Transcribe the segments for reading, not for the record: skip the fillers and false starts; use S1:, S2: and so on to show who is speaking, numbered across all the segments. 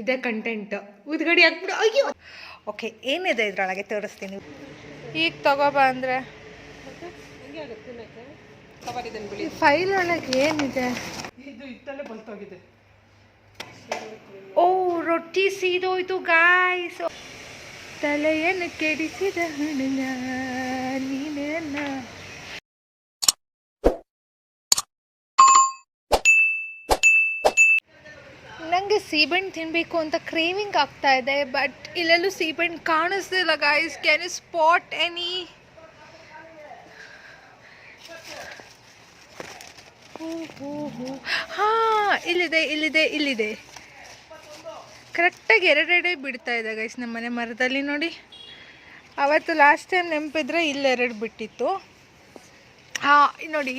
S1: ಇದೇ ಕಂಟೆಂಟ್ ಉದ್ಗಡಿ ಹಾಕ್ಬಿಡು. ಅಯ್ಯೋ ಓಕೆ, ಏನಿದೆ ಇದ್ರೊಳಗೆ ತೋರಿಸ್ತೀನಿ. ಈಗ ತಗೋಬ ಅಂದರೆ ಫೈಲ್ ಒಳಗೆ ಏನಿದೆ?
S2: ಇದು ಇಟ್ಟಲ್ಲೇ ಬಲ್ತೋಗಿದೆ.
S1: ಓ, ರೊಟ್ಟಿ ಸೀದೋಯ್ತು ಗಾಯ್ಸ್. ತಲೆಯನ್ನು ಕೆಡಿಸಿದ ಹಣ ನೀನೇನ. ನನಗೆ ಸೀಬೆಹಣ್ಣು ತಿನ್ನಬೇಕು ಅಂತ ಕ್ರೇವಿಂಗ್ ಆಗ್ತಾ ಇದೆ, ಬಟ್ ಇಲ್ಲೆಲ್ಲೂ ಸೀಬೆಹಣ್ಣು ಕಾಣಿಸ್ತಿಲ್ಲ guys. Can you spot any? ಹಾಂ, ಇಲ್ಲಿದೆ. ಕರೆಕ್ಟಾಗಿ ಎರಡೆರಡೇ ಬಿಡ್ತಾ ಇದೆ ಗೈಸ್ ನಮ್ಮ ಮನೆ ಮರದಲ್ಲಿ. ನೋಡಿ, ಅವತ್ತು ಲಾಸ್ಟ್ ಟೈಮ್ ನೆನಪಿದ್ರೆ ಇಲ್ಲೆರಡು ಬಿಟ್ಟಿತ್ತು. ಹಾಂ ನೋಡಿ,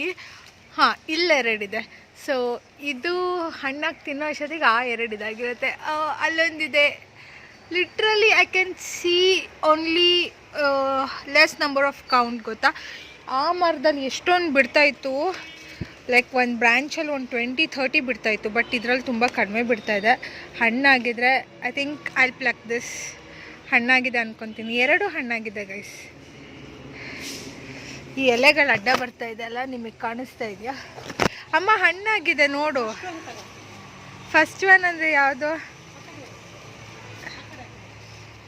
S1: ಹಾಂ ಇಲ್ಲೆರಡಿದೆ. ಸೊ ಇದು ಹಣ್ಣಾಗಿ ತಿನ್ನೋ ಅಷ್ಟೊತ್ತಿಗೆ ಆ ಎರಡು ಇದಾಗಿರುತ್ತೆ. ಅಲ್ಲೊಂದಿದೆ. Literally I can see only less number of count, ಗೊತ್ತಾ? ಆ ಮರದಲ್ಲಿ ಎಷ್ಟೊಂದು ಬಿಡ್ತಾಯಿತ್ತು, ಲೈಕ್ ಒಂದು ಬ್ರ್ಯಾಂಚಲ್ಲಿ ಒಂದು 20-30 ಬಿಡ್ತಾಯಿತ್ತು. ಬಟ್ ಇದರಲ್ಲಿ ತುಂಬ ಕಡಿಮೆ ಬಿಡ್ತಾಯಿದೆ. ಹಣ್ಣಾಗಿದ್ರೆ I think I pluck this. ಹಣ್ಣಾಗಿದೆ ಅನ್ಕೊತೀನಿ. 2 ಹಣ್ಣಾಗಿದೆ ಗೈಸ್. ಈ ಎಲೆಗಳು ಅಡ್ಡ ಬರ್ತಾ ಇದೆ ಅಲ್ಲ, ನಿಮಗೆ ಕಾಣಿಸ್ತಾ ಇದೆಯಾ? ಅಮ್ಮ ಹಣ್ಣಾಗಿದೆ ನೋಡು. ಫಸ್ಟ್ ಒನ್ ಅಂದರೆ ಯಾವುದು?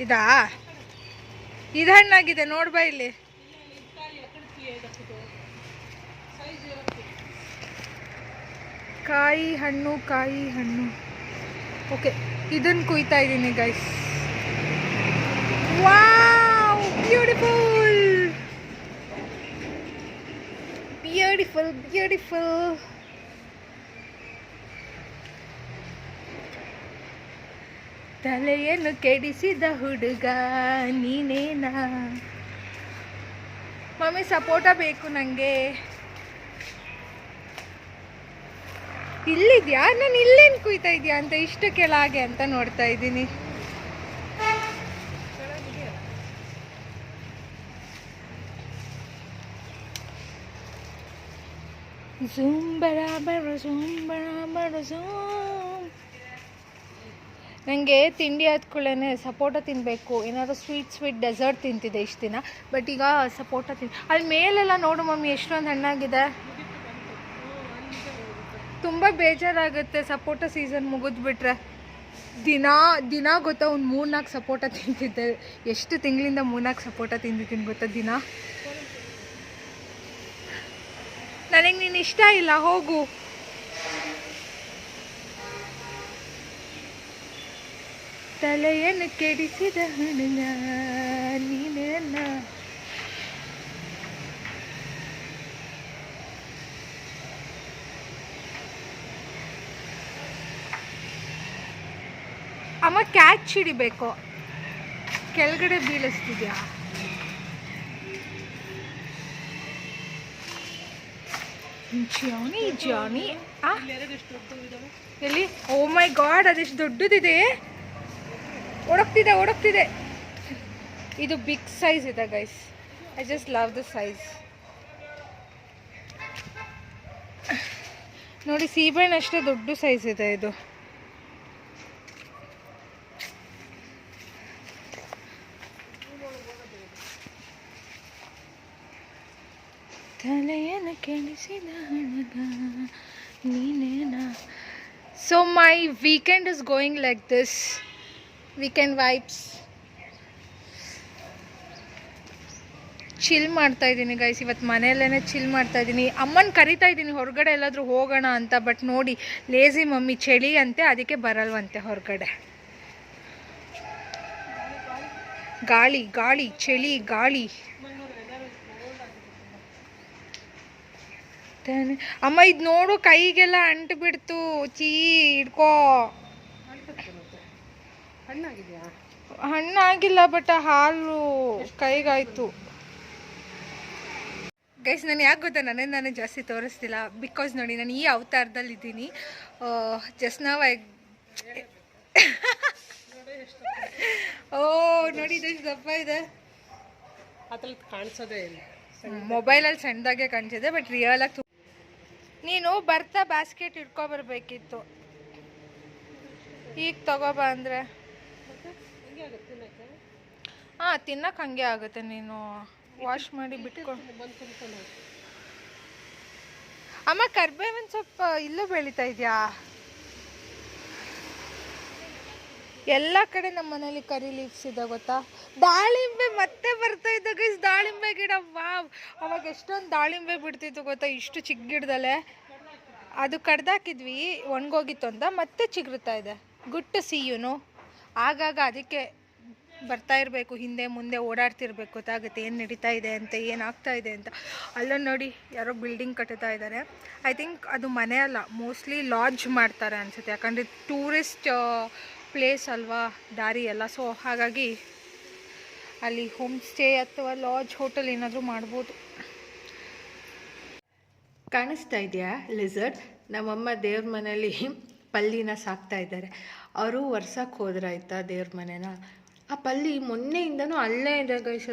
S1: ಇದಾ? ಇದು ಹಣ್ಣಾಗಿದೆ ನೋಡ್ಬಾ ಇಲ್ಲಿ. ಕಾಯಿ ಹಣ್ಣು. ಓಕೆ, ಇದನ್ನು ಕುಯ್ತಾ ಇದ್ದೀನಿ ಗೈಸ್. Wow, beautiful. ತಲೆಯನ್ನು ಕೆಡಿಸಿದ ಹುಡುಗ ನೀನೇನಾ? ಮಮ್ಮಿ ಸಪೋಟ ಬೇಕು ನನಗೆ. ಇಲ್ಲಿದ್ಯಾ? ನಾನು ಇಲ್ಲೇನು ಕುಯ್ತಾ ಇದೆಯಾ ಅಂತ ಇಷ್ಟು ಕೆಳಗೆ ಅಂತ ನೋಡ್ತಾ ಇದ್ದೀನಿ. ನನಗೆ ತಿಂಡಿ ಆದ್ಕೊಳ್ಳೇ ಸಪೋಟ ತಿನ್ನಬೇಕು. ಏನಾದರೂ ಸ್ವೀಟ್ ಡೆಸರ್ಟ್ ತಿಂತಿದ್ದೆ ಇಷ್ಟು ದಿನ, ಬಟ್ ಈಗ ಸಪೋಟ ಅಲ್ಲಿ ಮೇಲೆಲ್ಲ ನೋಡು ಮಮ್ಮಿ ಎಷ್ಟೊಂದು ಹಣ್ಣಾಗಿದೆ. ತುಂಬ ಬೇಜಾರಾಗುತ್ತೆ ಸಪೋಟ ಸೀಸನ್ ಮುಗಿದ್ಬಿಟ್ರೆ. ದಿನ ಗೊತ್ತಾ, ಒಂದು 3-4 ಸಪೋಟ ತಿಂತಿದ್ದೆ. ಎಷ್ಟು ತಿಂಗಳಿಂದ 3-4 ಸಪೋಟ ತಿಂದಿದ್ದೀನಿ ಗೊತ್ತಾ ದಿನ. ನನಗೆ ನೀನು ಇಷ್ಟ ಇಲ್ಲ, ಹೋಗು. ತಲೆಯನ್ನು ಕೆಡಿಸಿದ ಹಣ ನೀನೇನ. ಅಮ್ಮ ಕ್ಯಾಚ್ ಹಿಡಿಬೇಕು, ಕೆಳಗಡೆ ಬೀಳಿಸ್ತಿದ್ಯಾ? ಜಾನಿ ಎಲ್ಲಿ? ಓ ಮೈ ಗಾಡ್, ಅದೆಷ್ಟು ದೊಡ್ಡದಿದೆ. ಓಡೋಗ್ತಿದೆ. ಇದು ಬಿಗ್ ಸೈಜ್ ಇದೆ guys. I just love the size. ನೋಡಿ, ಸೀಬೆಹಣ್ಣು ಅಷ್ಟೇ ದೊಡ್ಡ ಸೈಜ್ ಇದೆ ಇದು. ತಲೆಯನ್ನು ಕೆಡಿಸಿದ ಹಣಗ ನೀನೇನಾ. So my weekend is going like this. Weekend vibes. Chill ಮಾಡ್ತಾ ಇದ್ದೀನಿ ಗೈಸ್. ಇವತ್ತು ಮನೆಯಲ್ಲೇ ಚಿಲ್ ಮಾಡ್ತಾ ಇದ್ದೀನಿ. ಅಮ್ಮನ ಕರಿತಾ ಇದ್ದೀನಿ ಹೊರಗಡೆ ಎಲ್ಲಾದರೂ ಹೋಗೋಣ ಅಂತ. ಬಟ್ ನೋಡಿ, ಲೇಜಿ ಮಮ್ಮಿ, ಚಳಿ ಅಂತೆ, ಅದಕ್ಕೆ ಬರಲ್ವಂತೆ ಹೊರಗಡೆ. ಗಾಳಿ ಚಳಿ ಗಾಳಿ. ಅಮ್ಮ ಇದು ನೋಡು, ಕೈಗೆಲ್ಲ ಅಂಟು ಬಿಡ್ತು. ಹಿಡ್ಕೋ. ಹಣ್ಣಾಗಿಲ್ಲ, ಬಟ್ ಹಾಲು ಕೈಗಾಯ್ತು. ಗೈಸ್, ನಾನು ಯಾಕೆ ಗೊತ್ತಾ ನಾನು ಜಾಸ್ತಿ ತೋರಿಸ್ತಿಲ್ಲ, ಬಿಕಾಸ್ ನೋಡಿ ನಾನು ಈ ಅವತಾರದಲ್ಲಿ ಇದ್ದೀನಿ. ಜಸ್ಟ್ ನಾವು ಓ ನೋಡಿ, ಇದೆಷ್ಟು ದಪ್ಪ ಇದೆ.
S2: ಕಾಣಿಸೋದೇ ಇಲ್ಲ.
S1: ಮೊಬೈಲಲ್ಲಿ ಸಣ್ಣದಾಗೆ ಕಾಣಿಸಿದೆ, ಬಟ್ ರಿಯಲ್ ಆಗಿ. ನೀನು ಬರ್ತಾ ಬ್ಯಾಸ್ಕೆಟ್ ಇಟ್ಕೊಬರ್ಬೇಕಿತ್ತು. ಈಗ ತಗೋಬಾ ಅಂದರೆ
S2: ಹಿಂಗೆ ಆಗುತ್ತೆ ತಿನ್ನಕ್ಕೆ.
S1: ಹಾಂ ತಿನ್ನಕ್ಕೆ ಹಂಗೆ ಆಗುತ್ತೆ, ನೀನು ವಾಶ್ ಮಾಡಿ ಬಿಟ್ಕೊಂಡು.
S2: ಬಂದು ತಿನ್ಕೊಂಡು ಹೋಗಿ.
S1: ಅಮ್ಮ ಕರ್ಬೇವಿನ ಸೊಪ್ಪು ಇಲ್ಲೂ ಬೆಳೀತಾ ಇದೆಯಾ? ಎಲ್ಲ ಕಡೆ ನಮ್ಮ ಮನೇಲಿ ಕರಿ ಲೀವ್ಸ್ ಇದೆ ಗೊತ್ತಾ. ದಾಳಿಂಬೆ ಮತ್ತೆ ಬರ್ತಾ ಇದ್ದ ಗೈಸ್, ದಾಳಿಂಬೆ ಗಿಡ. ವಾವ್, ಅವಾಗ ಎಷ್ಟೊಂದು ದಾಳಿಂಬೆ ಬಿಡ್ತಿತ್ತು ಗೊತ್ತಾ, ಇಷ್ಟು ಚಿಕ್ಕ ಗಿಡದಲ್ಲೇ. ಅದು ಕಡ್ದಾಕಿದ್ವಿ, ಒಣಗೋಗಿತ್ತು ಅಂತ, ಮತ್ತೆ ಚಿಗುರುತ್ತಾ ಇದೆ. ಗುಡ್ ಟು ಸಿ ಯುನು. ಆಗಾಗ ಅದಕ್ಕೆ ಬರ್ತಾ ಇರಬೇಕು, ಹಿಂದೆ ಮುಂದೆ ಓಡಾಡ್ತಿರ್ಬೇಕು, ಗೊತ್ತಾಗುತ್ತೆ ಏನು ನಡೀತಾ ಇದೆ ಅಂತ, ಏನಾಗ್ತಾ ಇದೆ ಅಂತ. ಅಲ್ಲೊಂದು ನೋಡಿ, ಯಾರೋ ಬಿಲ್ಡಿಂಗ್ ಕಟ್ಟುತ್ತಾ ಇದ್ದಾರೆ. ಐ ಥಿಂಕ್ ಅದು ಮನೆ ಅಲ್ಲ, ಮೋಸ್ಟ್ಲಿ ಲಾಡ್ಜ್ ಮಾಡ್ತಾರೆ ಅನಿಸುತ್ತೆ, ಯಾಕಂದರೆ ಟೂರಿಸ್ಟ್ ಪ್ಲೇಸ್ ಅಲ್ವಾ ದಾರಿ ಎಲ್ಲ. ಸೊ ಹಾಗಾಗಿ ಅಲ್ಲಿ ಹೋಮ್ ಸ್ಟೇ ಅಥವಾ ಲಾಡ್ಜ್ ಹೋಟೆಲ್ ಏನಾದರೂ ಮಾಡ್ಬೋದು. ಕಾಣಿಸ್ತಾ ಇದೆಯಾ ಲಿಸರ್ಡ್? ನಮ್ಮಮ್ಮ ದೇವ್ರ ಮನೇಲಿ ಪಲ್ಲಿನ ಸಾಕ್ತಾ ಇದ್ದಾರೆ. ಅವರು ವರ್ಷಕ್ಕೆ ಹೋದ್ರಾಯ್ತಾ ದೇವ್ರ ಮನೆನ. ಆ ಪಲ್ಲಿ ಮೊನ್ನೆಯಿಂದನೂ ಅಲ್ಲೇ ಇದೆ ಗೈಸ್.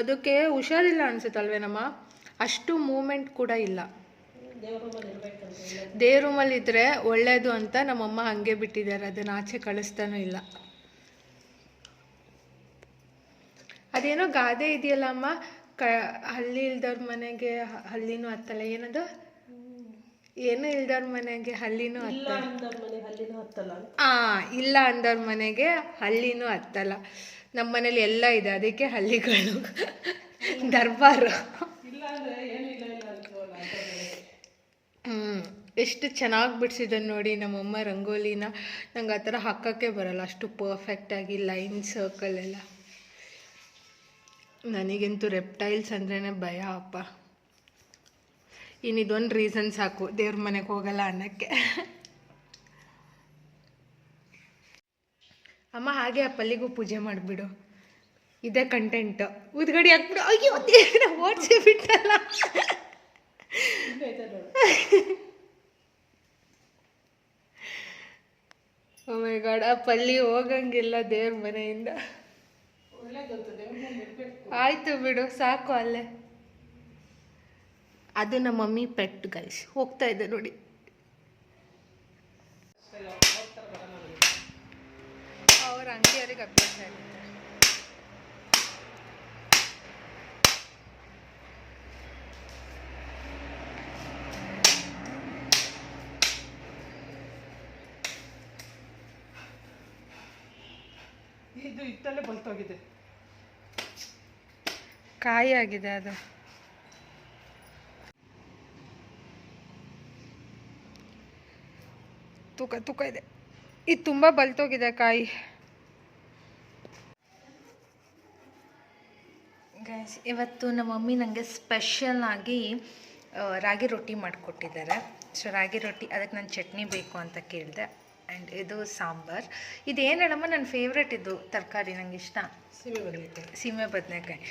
S1: ಅದಕ್ಕೆ ಹುಷಾರಿಲ್ಲ ಅನ್ಸುತ್ತಲ್ವೇನಮ್ಮ, ಅಷ್ಟು ಮೂಮೆಂಟ್ ಕೂಡ ಇಲ್ಲ. ದೇವ್ರ ರೂಮಲ್ಲಿ ಇದ್ದರೆ ಒಳ್ಳೆಯದು ಅಂತ ನಮ್ಮಮ್ಮ ಹಾಗೆ ಬಿಟ್ಟಿದ್ದಾರೆ, ಅದನ್ನು ಆಚೆ ಕಳಿಸ್ತಾನೂ ಇಲ್ಲ. ಅದೇನೋ ಗಾದೆ ಇದೆಯಲ್ಲ ಅಮ್ಮ, ಹಲ್ಲಿ ಇಲ್ದವ್ರ ಮನೆಗೆ ಹಲ್ಲಿನೂ ಹತ್ತಲ್ಲ, ಏನದು? ಏನು ಇಲ್ದವ್ರ ಮನೆಗೆ ಹಲ್ಲಿನೂ ಹತ್ತಲ್ಲ. ಇಲ್ಲ ಅಂದವ್ರ ಮನೆಗೆ ಹಲ್ಲಿನೂ ಹತ್ತಲ್ಲ. ನಮ್ಮ ಮನೇಲಿ ಎಲ್ಲ ಇದೆ, ಅದಕ್ಕೆ ಹಲ್ಲಿಗಳು ದರ್ಬಾರು. ಎಷ್ಟು ಚೆನ್ನಾಗಿ ಬಿಡಿಸಿದ್ದಾನೆ ನೋಡಿ ನಮ್ಮಮ್ಮ ರಂಗೋಲಿನ. ನಂಗೆ ಆ ಥರ ಹಾಕೋಕ್ಕೆ ಬರಲ್ಲ, ಅಷ್ಟು ಪರ್ಫೆಕ್ಟಾಗಿ ಲೈನ್ ಸರ್ಕಲ್ ಎಲ್ಲ. ನನಗಂತೂ ರೆಪ್ಟೈಲ್ಸ್ ಅಂದ್ರೇ ಭಯ ಅಪ್ಪ. ಇನ್ನಿದೊಂದು ರೀಸನ್ ಸಾಕು ದೇವ್ರ ಮನೆಗೆ ಹೋಗಲ್ಲ ಅನ್ನೋಕ್ಕೆ. ಅಮ್ಮ ಹಾಗೆ ಆ ಪಲ್ಲಿಗೂ ಪೂಜೆ ಮಾಡಿಬಿಡು, ಇದೇ ಕಂಟೆಂಟ್. ಉದ್ಗಡಿ ಹಾಕ್ಬಿಡು. ಅಯ್ಯೋ ದೇವ್ರ ಓಡಿಸಿ ಬಿಟ್ಟಲ್ಲ. ಓ ಮೈ ಗಾಡ್, ಆ ಪಲ್ಲಿ ಹೋಗಂಗಿಲ್ಲ ದೇವ್ರ ಮನೆಯಿಂದ. ಆಯ್ತು ಬಿಡು, ಸಾಕು ಅಲ್ಲೇ. ಅದು ನಮ್ಮ ಮಮ್ಮಿ ಪೆಟ್ ಗೈಸ್, ಹೋಗ್ತಾ ಇದೆ ನೋಡಿ. ಅವ್ರ ಅಂಗಡಿಯವ್ರಿಗೆ ಅಭ್ಯಾಸ ಆಗುತ್ತೆ.
S2: ಇದು ಇತ್ತಲ್ಲೇ ಬಲ್ತೋಗಿದೆ,
S1: ಕಾಯಿ ಆಗಿದೆ ಅದು. ತೂಕ ಇದೆ. ಇದು ತುಂಬ ಬಲ್ತೋಗಿದೆ ಕಾಯಿ ಗೈಸ್. ಇವತ್ತು ನಮ್ಮ ಮಮ್ಮಿ ನನಗೆ ಸ್ಪೆಷಲ್ ಆಗಿ ರಾಗಿ ರೊಟ್ಟಿ ಮಾಡಿಕೊಟ್ಟಿದ್ದಾರೆ. ಸೊ ರಾಗಿ ರೊಟ್ಟಿ, ಅದಕ್ಕೆ ನಾನು ಚಟ್ನಿ ಬೇಕು ಅಂತ ಕೇಳಿದೆ. ಆ್ಯಂಡ್ ಇದು ಸಾಂಬಾರು. ಇದೇನು ಹೇಳಮ್ಮ, ನನ್ನ ಫೇವ್ರೆಟ್ ಇದು ತರಕಾರಿ, ನನಗೆ ಇಷ್ಟ, ಸೀಮೆ ಬದನೆಕಾಯಿ.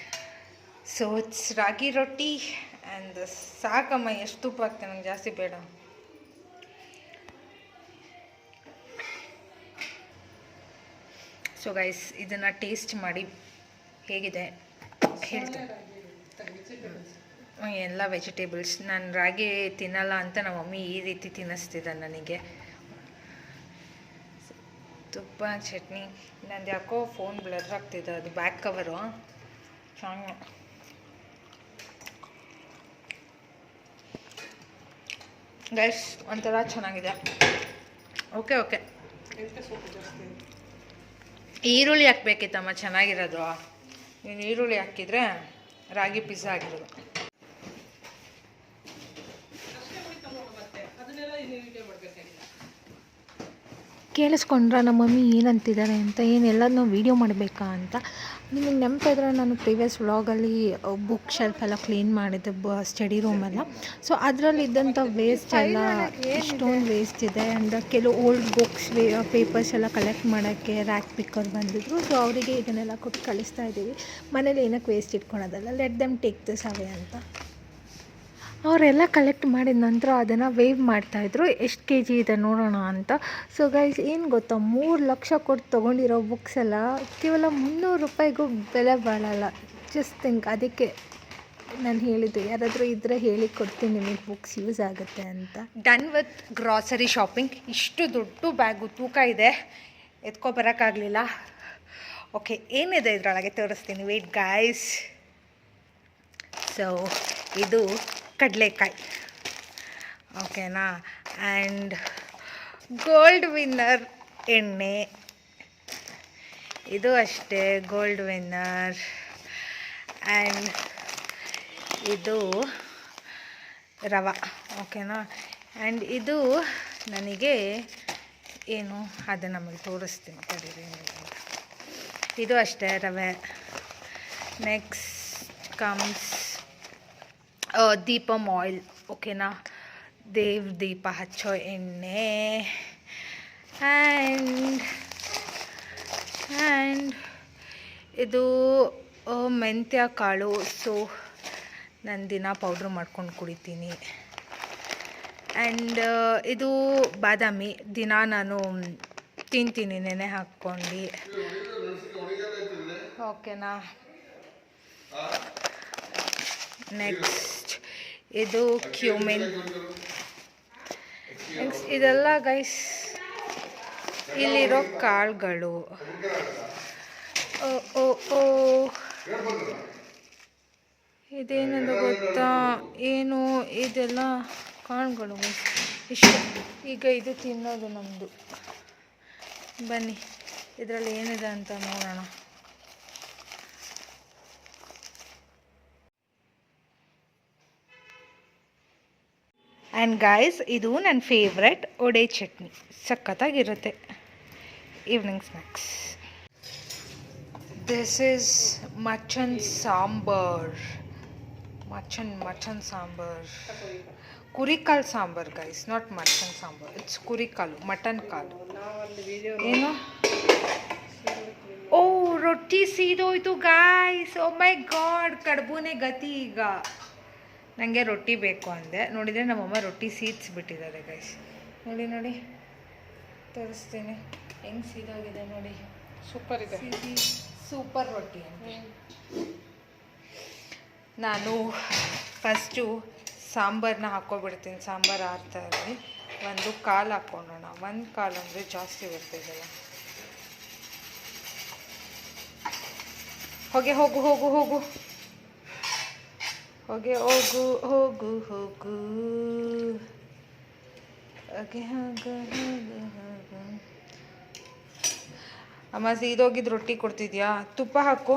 S1: ಸೊ ಇಟ್ಸ್ ರಾಗಿ ರೊಟ್ಟಿ ಆ್ಯಂಡ್ ಸಾಕಮ್ಮ. ಎಷ್ಟು ತುಪ್ಪ ಹಾಕ್ತೇನೆ, ನಂಗೆ ಜಾಸ್ತಿ ಬೇಡ. ಸೊ ಗೈಸ್, ಇದನ್ನು ಟೇಸ್ಟ್ ಮಾಡಿ ಹೇಗಿದೆ ಹೇಳ್ತೀನಿ. ಎಲ್ಲ ವೆಜಿಟೇಬಲ್ಸ್. ನಾನು ರಾಗಿ ತಿನ್ನಲ್ಲ ಅಂತ ನಮ್ಮ ಮಮ್ಮಿ ಈ ರೀತಿ ತಿನ್ನಿಸ್ತಿದ್ದ ನನಗೆ. ತುಪ್ಪ, ಚಟ್ನಿ. ನಂದು ಯಾಕೋ ಫೋನ್ ಬ್ಲರ್ ಆಗ್ತಿದೆ, ಅದು ಬ್ಯಾಕ್ ಕವರು ಚೆನ್ನಾಗಿ. ಗೈಸ್ ಒಂಥರ ಚೆನ್ನಾಗಿದೆ. ಓಕೆ. ಈರುಳ್ಳಿ ಹಾಕ್ಬೇಕಿತ್ತಮ್ಮ, ಚೆನ್ನಾಗಿರೋದು. ನೀನು ಈರುಳ್ಳಿ ಹಾಕಿದರೆ ರಾಗಿ ಪಿಜ್ಜಾ ಆಗಿರೋದು. ಕೇಳಿಸ್ಕೊಂಡ್ರ ನಮ್ಮ ಮಮ್ಮಿ ಏನಂತಿದ್ದಾರೆ ಅಂತ, ಏನೆಲ್ಲನೂ ವೀಡಿಯೋ ಮಾಡಬೇಕಾ ಅಂತ. ನಿಮಗೆ ನೆನಪಿದ್ರೆ ನಾನು ಪ್ರೀವಿಯಸ್ ವ್ಲಾಗಲ್ಲಿ ಬುಕ್ ಶೆಲ್ಫ್ ಎಲ್ಲ ಕ್ಲೀನ್ ಮಾಡಿದ್ದೆ, ಸ್ಟಡಿ ರೂಮೆಲ್ಲ. ಸೊ ಅದರಲ್ಲಿ ಇದ್ದಂಥ ವೇಸ್ಟ್ ಎಲ್ಲ ಎಷ್ಟೊಂದು ವೇಸ್ಟ್ ಇದೆ. ಆ್ಯಂಡ್ ಕೆಲವು ಓಲ್ಡ್ ಬುಕ್ಸ್, ಪೇಪರ್ಸ್ ಎಲ್ಲ ಕಲೆಕ್ಟ್ ಮಾಡೋಕ್ಕೆ ರ್ಯಾಕ್ ಪಿಕ್ಕರ್ ಬಂದಿದ್ರು. ಸೊ ಅವರಿಗೆ ಇದನ್ನೆಲ್ಲ ಕೊಟ್ಟು ಕಳಿಸ್ತಾ ಇದ್ದೀವಿ. ಮನೇಲಿ ಏನಕ್ಕೆ ವೇಸ್ಟ್ ಇಟ್ಕೊಳೋದಲ್ಲ, let them take this away ಅಂತ. ಅವರೆಲ್ಲ ಕಲೆಕ್ಟ್ ಮಾಡಿದ ನಂತರ ಅದನ್ನು ವೇವ್ ಮಾಡ್ತಾಯಿದ್ರು, ಎಷ್ಟು ಕೆ ಜಿ ಇದೆ ನೋಡೋಣ ಅಂತ. ಸೊ ಗೈಸ್, ಏನು ಗೊತ್ತಾ, 3 ಲಕ್ಷ ಕೊಟ್ಟು ತೊಗೊಂಡಿರೋ ಬುಕ್ಸ್ ಎಲ್ಲ ಕೇವಲ 300 ರೂಪಾಯಿಗೂ ಬೆಲೆ ಬಾಳಲ್ಲ. Just think. ಅದಕ್ಕೆ ನಾನು ಹೇಳಿದ್ದು ಯಾರಾದರೂ ಇದ್ದರೆ ಹೇಳಿ ಕೊಡ್ತೀನಿ ನಿಮಗೆ ಬುಕ್ಸ್ ಯೂಸ್ ಆಗುತ್ತೆ ಅಂತ. Done with grocery shopping. ಇಷ್ಟು ದೊಡ್ಡ ಬ್ಯಾಗು ತೂಕ ಇದೆ, ಎತ್ಕೊ ಬರೋಕ್ಕಾಗಲಿಲ್ಲ. ಓಕೆ, ಏನಿದೆ ಇದರೊಳಗೆ ತೋರಿಸ್ತೀನಿ, ವೇಟ್ ಗಾಯ್ಸ್. ಸೊ ಇದು ಕಡಲೆಕಾಯಿ, ಓಕೆನಾ. ಆ್ಯಂಡ್ ಗೋಲ್ಡ್ ವಿನ್ನರ್ ಎಣ್ಣೆ, ಇದು ಅಷ್ಟೇ ಗೋಲ್ಡ್ ವಿನ್ನರ್. ಆ್ಯಂಡ್ ಇದು ರವೆ, ಓಕೆನಾ. ಆ್ಯಂಡ್ ಇದು ನನಗೆ ಏನು ಅದು ನಮಗೆ ತೋರಿಸ್ತೀನಿ ತಡೀರಿ ಅಂತ. ಇದು ಅಷ್ಟೇ ರವೆ. ನೆಕ್ಸ್ಟ್ ಕಮ್ಸ್ ದೀಪಮ್ ಆಯಿಲ್, ಓಕೆನಾ, ದೇವ್ ದೀಪ ಹಚ್ಚೋ ಎಣ್ಣೆ. ಆ್ಯಂಡ್ ಇದು ಮೆಂತ್ಯ ಕಾಳು. ಸೊ ನಾನು ದಿನ ಪೌಡ್ರ್ ಮಾಡ್ಕೊಂಡು ಕುಡಿತೀನಿ. ಆ್ಯಂಡ್ ಇದು ಬಾದಾಮಿ, ದಿನ ನಾನು ತಿಂತೀನಿ ನೆನೆ ಹಾಕ್ಕೊಂಡು, ಓಕೆನಾ. ನೆಕ್ಸ್ಟ್ ಇದು ಕ್ಯೂಮಿನ್. ನೆಕ್ಸ್ಟ್ ಇದೆಲ್ಲ ಗೈಸ್ ಇಲ್ಲಿರೋ ಕಾಳುಗಳು. ಓ ಇದೇನದು ಗೊತ್ತಾ, ಏನು ಇದೆಲ್ಲ ಕಾಳುಗಳು ಇಷ್ಟು. ಈಗ ಇದು ತಿನ್ನೋದು ನಮ್ಮದು. ಬನ್ನಿ ಇದರಲ್ಲಿ ಏನಿದೆ ಅಂತ ನೋಡೋಣ. ಆ್ಯಂಡ್ ಗಾಯ್ಸ್, ಇದು ನನ್ನ ಫೇವ್ರೆಟ್ ಒಡೆ ಚಟ್ನಿ, ಸಖತ್ತಾಗಿರುತ್ತೆ evening snacks. This is mutton sambar. Mutton sambar, ಕುರಿಕಾಲು sambar guys, not mutton sambar, it's ಕುರಿಕಾಲು, ಮಟನ್ ಕಾಲು. ಏನು? ಓ ರೊಟ್ಟಿ ಸೀದೋಯ್ತು ಗಾಯ್ಸ್. ಓ ಮೈ ಗಾಡ್, ಕಡುಬುನೇ ಗತಿ ಈಗ. ನನಗೆ ರೊಟ್ಟಿ ಬೇಕು ಅಂದೆ, ನೋಡಿದರೆ ನಮ್ಮಮ್ಮ ರೊಟ್ಟಿ ಸೀದ್ಸ್ಬಿಟ್ಟಿದ್ದಾರೆ ಗೈಸ್. ನೋಡಿ ತೋರಿಸ್ತೀನಿ ಹೆಂಗೆ ಸೀದೋಗಿದೆ ನೋಡಿ.
S2: ಸೂಪರ್ ಇದೆ,
S1: ಸೂಪರ್ ರೊಟ್ಟಿ ಅಂತೆ. ನಾನು ಫಸ್ಟು ಸಾಂಬಾರನ್ನ ಹಾಕ್ಕೊಬಿಡ್ತೀನಿ, ಸಾಂಬಾರು ಆರ್ತಾ ಇರಲಿ. ಒಂದು ಕಾಲು ಹಾಕ್ಕೊಳ್ಳೋಣ, ಒಂದು ಕಾಲು ಅಂದರೆ ಜಾಸ್ತಿ ಬರ್ತಿದ್ದಲ್ಲ. ಹೋಗೆ ಹೋಗು ಹೋಗು ಹೋಗು ಹೋಗೆ ಹೋಗು ಹೋಗು ಹೋಗು ಹಾಗೆ ಹೋಗು ಹೋಗು ಹೋಗು. ಅಮ್ಮ ಸೀದೋಗಿದ್ದು ರೊಟ್ಟಿ ಕೊಡ್ತಿದ್ಯಾ? ತುಪ್ಪ ಹಾಕು,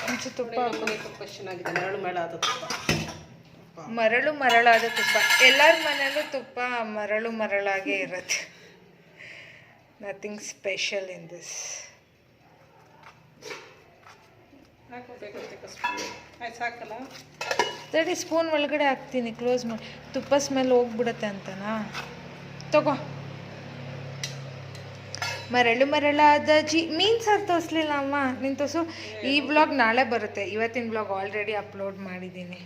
S1: ಒಂಚೂರು ತುಪ್ಪ ಹಾಕು.
S2: ತುಪ್ಪ ಚೆನ್ನಾಗಿದೆ, ಮರಳು ಮರಳಾದ ತುಪ್ಪ.
S1: ಮರಳು ಮರಳಾದ ತುಪ್ಪ, ಎಲ್ಲರ ಮನೆಯಲ್ಲೂ ತುಪ್ಪ ಮರಳು ಮರಳಾಗೇ ಇರುತ್ತೆ. Nothing special in this.
S2: ಸಾಕಲ್ಲ,
S1: ತಡಿ ಸ್ಪೂನ್ ಒಳಗಡೆ ಹಾಕ್ತೀನಿ, ಕ್ಲೋಸ್ ಮಾಡಿ. ತುಪ್ಪ ಸ್ಮೆಲ್ ಹೋಗ್ಬಿಡುತ್ತೆ ಅಂತನಾ? ತಗೋ. ಮರಳು ಮರಳಾದ ಮೀನು ಸಾರು ತೋರಿಸ್ಲಿಲ್ಲ ಅಮ್ಮ, ನೀನು ತೋರಿಸು. ಈ ಬ್ಲಾಗ್ ನಾಳೆ ಬರುತ್ತೆ, ಇವತ್ತಿನ ಬ್ಲಾಗ್ ಆಲ್ರೆಡಿ ಅಪ್ಲೋಡ್ ಮಾಡಿದ್ದೀನಿ.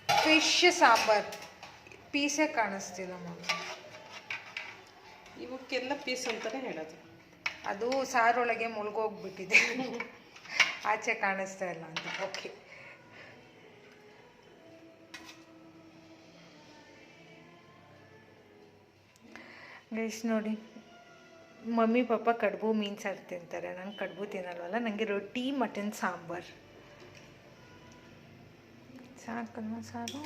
S1: ಫಿಶ್ ಸಾಂಬಾರ್ ಪೀಸೇ ಕಾಣಿಸ್ತಿಲ್ಲ ಮಗ.
S2: ಇವಕ್ಕೆಲ್ಲ ಪೀಸ್ ಅಂತಲೇ ಹೇಳೋದು.
S1: ಅದು ಸಾರೊಳಗೆ ಮುಳುಗೋಗ್ಬಿಟ್ಟಿದೆ, ಆಚೆ ಕಾಣಿಸ್ತಾ ಇಲ್ಲ ಅಂತ. ಓಕೆ, ಗೈಸ್ ನೋಡಿ, ಮಮ್ಮಿ ಪಾಪ ಕಡುಬು ಮೀನು ಸಾರು ತಿಂತಾರೆ, ನಾನು ಕಡುಬು ತಿನ್ನಲ್ವಲ್ಲ. ನನಗೆ ರೊಟ್ಟಿ ಮಟನ್ ಸಾಂಬಾರ್ ಸಾಕಲ್ವ ಸಾರು.